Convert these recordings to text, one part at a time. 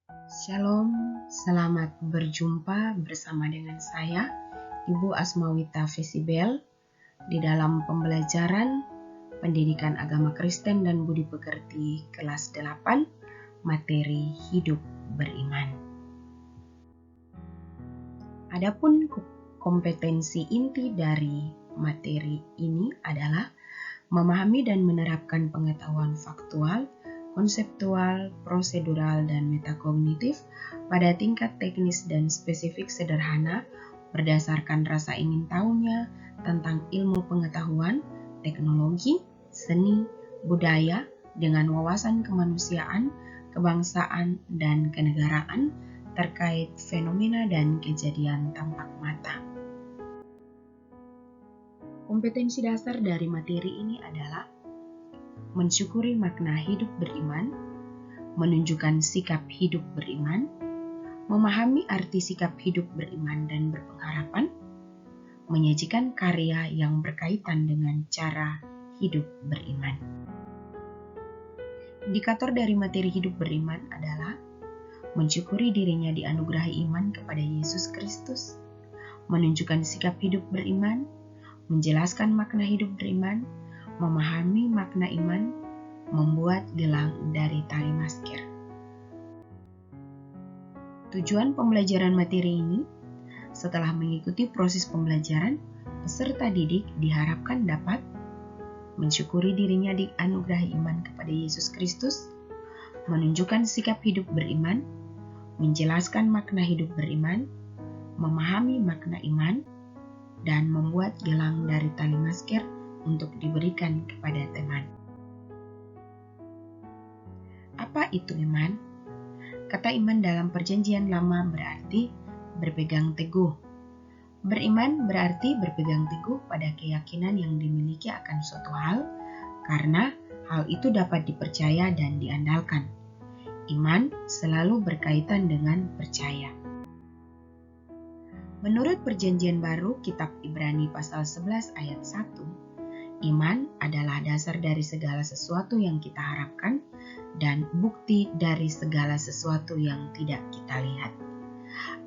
Shalom, selamat berjumpa bersama dengan saya, Ibu Asmawita Vesibel, di dalam pembelajaran Pendidikan Agama Kristen dan Budi Pekerti kelas 8, materi hidup beriman. Adapun kompetensi inti dari materi ini adalah memahami dan menerapkan pengetahuan faktual, konseptual, prosedural, dan metakognitif pada tingkat teknis dan spesifik sederhana berdasarkan rasa ingin tahunya tentang ilmu pengetahuan, teknologi, seni, budaya, dengan wawasan kemanusiaan, kebangsaan, dan kenegaraan terkait fenomena dan kejadian tampak mata. Kompetensi dasar dari materi ini adalah mensyukuri makna hidup beriman, menunjukkan sikap hidup beriman, memahami arti sikap hidup beriman dan berpengharapan, menyajikan karya yang berkaitan dengan cara hidup beriman. Indikator dari materi hidup beriman adalah mensyukuri dirinya dianugerahi iman kepada Yesus Kristus, menunjukkan sikap hidup beriman, menjelaskan makna hidup beriman, memahami makna iman, membuat gelang dari tali masker. Tujuan pembelajaran materi ini, setelah mengikuti proses pembelajaran, peserta didik diharapkan dapat mensyukuri dirinya dianugerahi iman kepada Yesus Kristus, menunjukkan sikap hidup beriman, menjelaskan makna hidup beriman, memahami makna iman, dan membuat gelang dari tali masker untuk diberikan kepada teman. Apa itu iman? Kata iman dalam Perjanjian Lama berarti berpegang teguh. Beriman berarti berpegang teguh pada keyakinan yang dimiliki akan suatu hal, karena hal itu dapat dipercaya dan diandalkan. Iman selalu berkaitan dengan percaya. Menurut Perjanjian Baru, Kitab Ibrani pasal 11 ayat 1, iman adalah dasar dari segala sesuatu yang kita harapkan dan bukti dari segala sesuatu yang tidak kita lihat.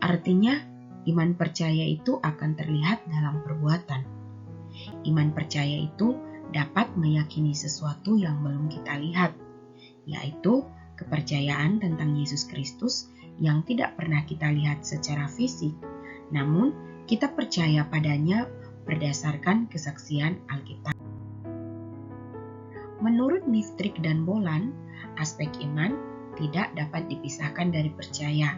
Artinya, iman percaya itu akan terlihat dalam perbuatan. Iman percaya itu dapat meyakini sesuatu yang belum kita lihat, yaitu kepercayaan tentang Yesus Kristus yang tidak pernah kita lihat secara fisik, namun kita percaya padanya berdasarkan kesaksian Alkitab. Menurut Niftrik dan Bolan, aspek iman tidak dapat dipisahkan dari percaya.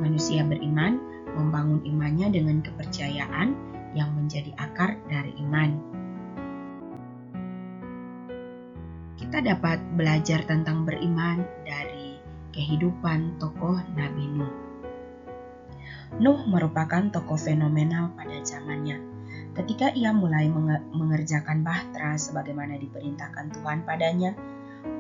Manusia beriman membangun imannya dengan kepercayaan yang menjadi akar dari iman. Kita dapat belajar tentang beriman dari kehidupan tokoh Nabi Nuh. Nuh merupakan tokoh fenomenal pada zamannya. Ketika ia mulai mengerjakan bahtera sebagaimana diperintahkan Tuhan padanya,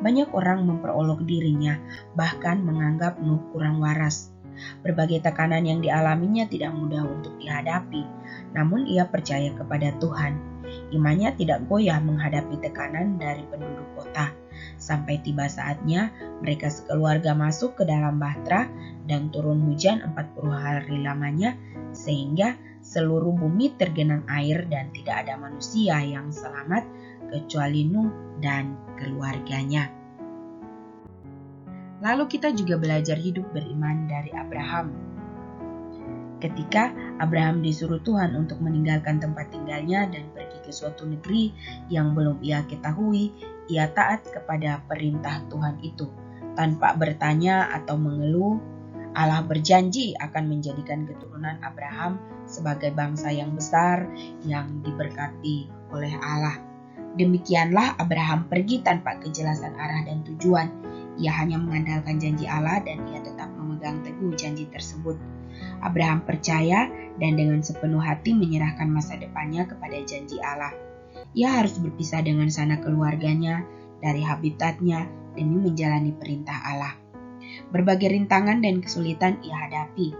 banyak orang memperolok dirinya, bahkan menganggap Nuh kurang waras. Berbagai tekanan yang dialaminya tidak mudah untuk dihadapi, namun ia percaya kepada Tuhan. Imannya tidak goyah menghadapi tekanan dari penduduk kota. Sampai tiba saatnya mereka sekeluarga masuk ke dalam bahtera dan turun hujan 40 hari lamanya, sehingga seluruh bumi tergenang air dan tidak ada manusia yang selamat kecuali Nuh dan keluarganya. Lalu kita juga belajar hidup beriman dari Abraham. Ketika Abraham disuruh Tuhan untuk meninggalkan tempat tinggalnya dan pergi ke suatu negeri yang belum ia ketahui, ia taat kepada perintah Tuhan itu. Tanpa bertanya atau mengeluh, Allah berjanji akan menjadikan keturunan Abraham sebagai bangsa yang besar yang diberkati oleh Allah. Demikianlah Abraham pergi tanpa kejelasan arah dan tujuan. Ia hanya mengandalkan janji Allah dan ia tetap memegang teguh janji tersebut. Abraham percaya dan dengan sepenuh hati menyerahkan masa depannya kepada janji Allah. Ia harus berpisah dengan sanak keluarganya dari habitatnya demi menjalani perintah Allah. Berbagai rintangan dan kesulitan ia hadapi.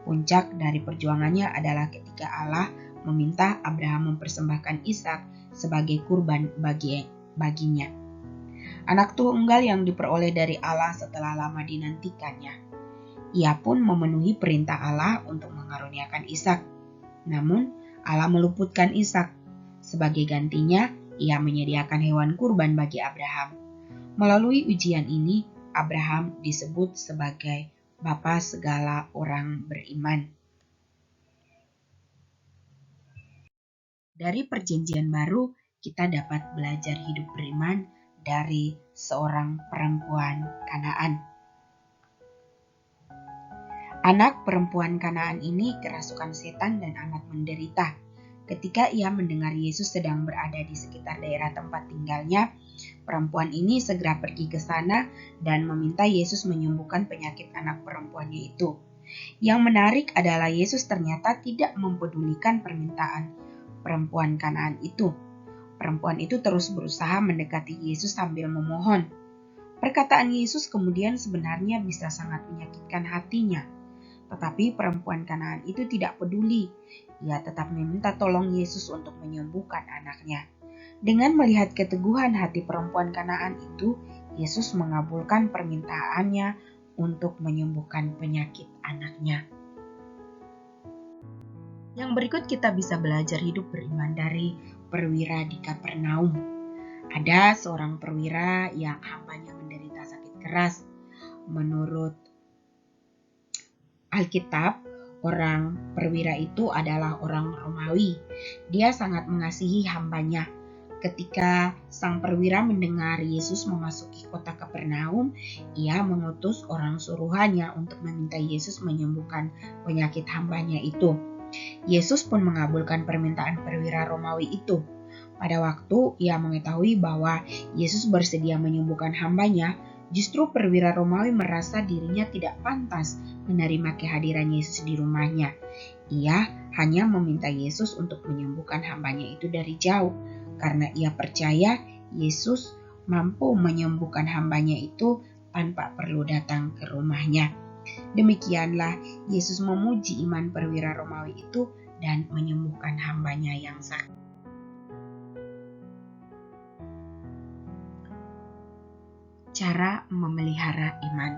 Puncak dari perjuangannya adalah ketika Allah meminta Abraham mempersembahkan Ishak sebagai kurban baginya. Anak tunggal yang diperoleh dari Allah setelah lama dinantikannya. Ia pun memenuhi perintah Allah untuk mengaruniakan Ishak. Namun, Allah meluputkan Ishak. Sebagai gantinya, ia menyediakan hewan kurban bagi Abraham. Melalui ujian ini, Abraham disebut sebagai bapa segala orang beriman. Dari Perjanjian Baru, kita dapat belajar hidup beriman dari seorang perempuan Kanaan. Anak perempuan Kanaan ini kerasukan setan dan amat menderita. Ketika ia mendengar Yesus sedang berada di sekitar daerah tempat tinggalnya, perempuan ini segera pergi ke sana dan meminta Yesus menyembuhkan penyakit anak perempuannya itu. Yang menarik adalah Yesus ternyata tidak mempedulikan permintaan perempuan Kanaan itu. Perempuan itu terus berusaha mendekati Yesus sambil memohon. Perkataan Yesus kemudian sebenarnya bisa sangat menyakitkan hatinya. Tetapi perempuan Kanaan itu tidak peduli. Ia tetap meminta tolong Yesus untuk menyembuhkan anaknya. Dengan melihat keteguhan hati perempuan Kanaan itu, Yesus mengabulkan permintaannya untuk menyembuhkan penyakit anaknya. Yang berikut kita bisa belajar hidup beriman dari perwira di Kapernaum. Ada seorang perwira yang hambanya menderita sakit keras. Menurut Alkitab, orang perwira itu adalah orang Romawi. Dia sangat mengasihi hambanya. Ketika sang perwira mendengar Yesus memasuki kota Kapernaum, ia mengutus orang suruhannya untuk meminta Yesus menyembuhkan penyakit hambanya itu. Yesus pun mengabulkan permintaan perwira Romawi itu. Pada waktu ia mengetahui bahwa Yesus bersedia menyembuhkan hambanya, justru perwira Romawi merasa dirinya tidak pantas menerima kehadiran Yesus di rumahnya. Ia hanya meminta Yesus untuk menyembuhkan hambanya itu dari jauh, karena ia percaya Yesus mampu menyembuhkan hambanya itu tanpa perlu datang ke rumahnya. Demikianlah Yesus memuji iman perwira Romawi itu dan menyembuhkan hambanya yang sakit. Cara memelihara iman.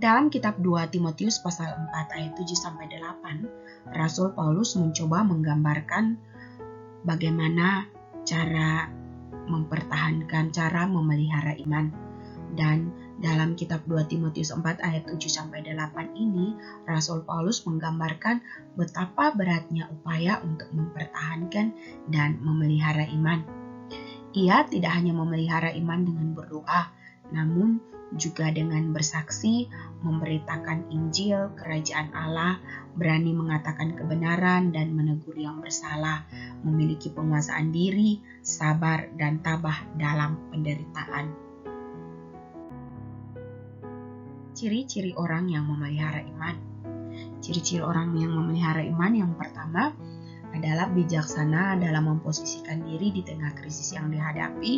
Dalam kitab 2 Timotius pasal 4 ayat 7-8, Rasul Paulus mencoba menggambarkan bagaimana cara mempertahankan, cara memelihara iman. Dan dalam kitab 2 Timotius 4 ayat 7-8 ini, Rasul Paulus menggambarkan betapa beratnya upaya untuk mempertahankan dan memelihara iman. Ia tidak hanya memelihara iman dengan berdoa, namun juga dengan bersaksi, memberitakan Injil, kerajaan Allah, berani mengatakan kebenaran dan menegur yang bersalah, memiliki penguasaan diri, sabar, dan tabah dalam penderitaan. Ciri-ciri orang yang memelihara iman. Ciri-ciri orang yang memelihara iman yang pertama adalah bijaksana dalam memposisikan diri di tengah krisis yang dihadapi.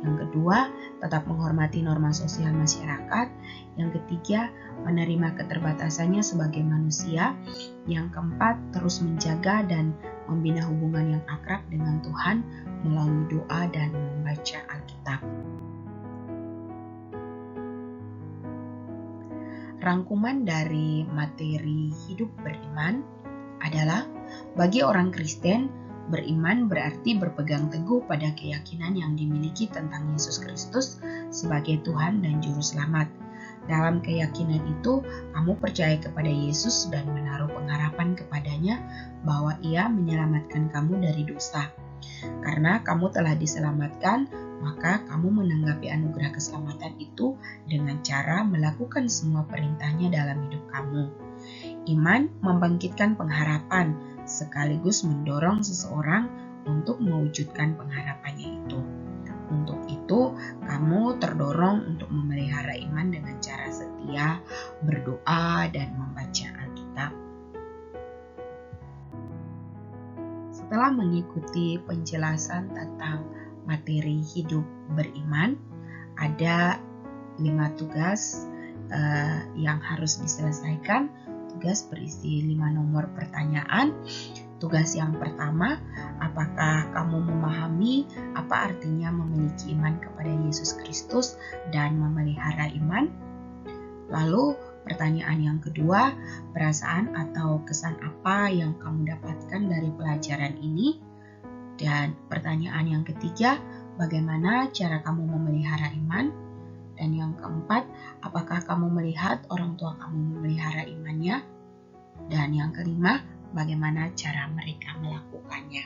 Yang kedua, tetap menghormati norma sosial masyarakat. Yang ketiga, menerima keterbatasannya sebagai manusia. Yang keempat, terus menjaga dan membina hubungan yang akrab dengan Tuhan melalui doa dan membaca Alkitab. Rangkuman dari materi hidup beriman adalah bagi orang Kristen, beriman berarti berpegang teguh pada keyakinan yang dimiliki tentang Yesus Kristus sebagai Tuhan dan Juru Selamat. Dalam keyakinan itu, kamu percaya kepada Yesus dan menaruh pengharapan kepadanya bahwa Ia menyelamatkan kamu dari dosa. Karena kamu telah diselamatkan, maka kamu menanggapi anugerah keselamatan itu dengan cara melakukan semua perintahnya dalam hidup kamu. Iman membangkitkan pengharapan, sekaligus mendorong seseorang untuk mewujudkan pengharapannya itu. Untuk itu, kamu terdorong untuk memelihara iman dengan cara setia, berdoa, dan membaca Alkitab. Setelah mengikuti penjelasan tentang materi hidup beriman, ada 5 tugas yang harus diselesaikan. Tugas berisi 5 nomor pertanyaan. Tugas yang pertama, apakah kamu memahami apa artinya memiliki iman kepada Yesus Kristus dan memelihara iman? Lalu Pertanyaan yang kedua, perasaan atau kesan apa yang kamu dapatkan dari pelajaran ini? Dan pertanyaan yang ketiga, bagaimana cara kamu memelihara iman? Dan yang keempat, apakah kamu melihat orang tua kamu memelihara imannya? Dan yang kelima, bagaimana cara mereka melakukannya?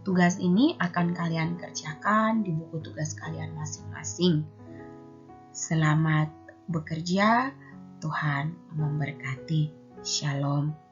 Tugas ini akan kalian kerjakan di buku tugas kalian masing-masing. Selamat bekerja, Tuhan memberkati. Shalom.